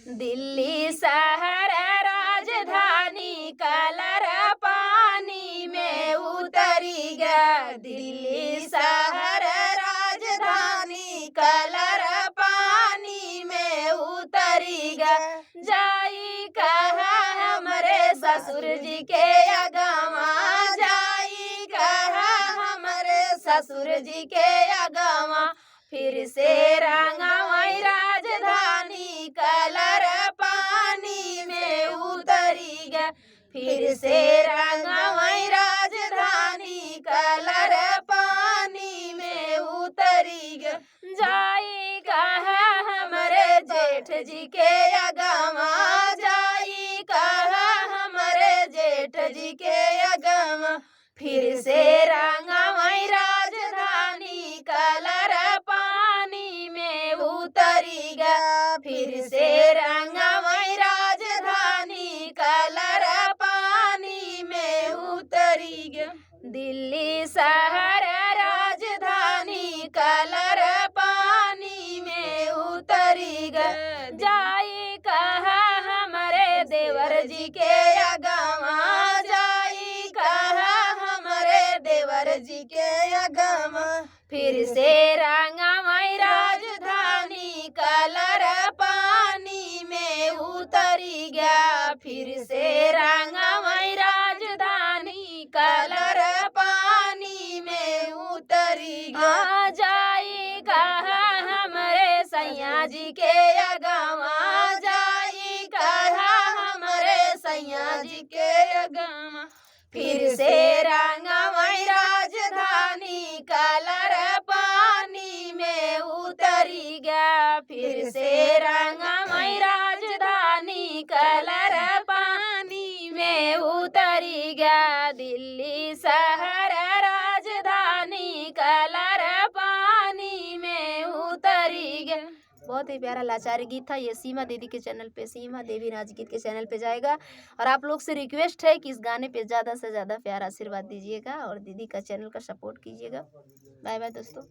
दिल्ली शहर राजधानी कलर पानी में उतरी गया। दिल्ली शहर राजधानी कलर पानी में उतरी गया। जाई कहा हमरे ससुर जी के अगवा, जाई कहा हमरे ससुर जी के अगवा। फिर से रंगवई राजधानी कलर पानी में उतरी गया। फिर से रंगवई राजधानी कलर पानी में उतरी गया। जाई कहा हमरे जेठ जी के अगवा, जाई कहा हमरे जेठ जी के अगवा। फिर से रंगवई राजधानी कलर पानी में उतरी गया। फिर से रंगवई राजधानी कलर पानी में उतरी गया। दिल्ली शहर राजधानी कलर पानी में उतरी गया। जाई कहा हमरे देवर जी के अगवा, जाई कहा हमरे देवर जी के अगवा। फिर से रंगवई राजधानी कलर पानी में उतरी गया। फिर से रंगवई राजधानी कलर पानी में उतरी गया। जाई कहा हमरे सैया जी के अगवा, जाई कहा हमरे सैया जी के अगवा। फिर से रंगवई राजधानी कलर पानी में उतरी गया। फिर से रंगवई राजधानी कलर पानी में उतरी गया। दिल्ली शहर राजधानी कलर पानी में उतरी गया। बहुत ही प्यारा लाचारी गीत था ये। सीमा दीदी के चैनल पे, सीमा देवी नाच गीत के चैनल पे जाएगा। और आप लोग से रिक्वेस्ट है कि इस गाने पे ज़्यादा से ज़्यादा प्यार आशीर्वाद दीजिएगा और दीदी का चैनल का सपोर्ट कीजिएगा। बाय बाय दोस्तों।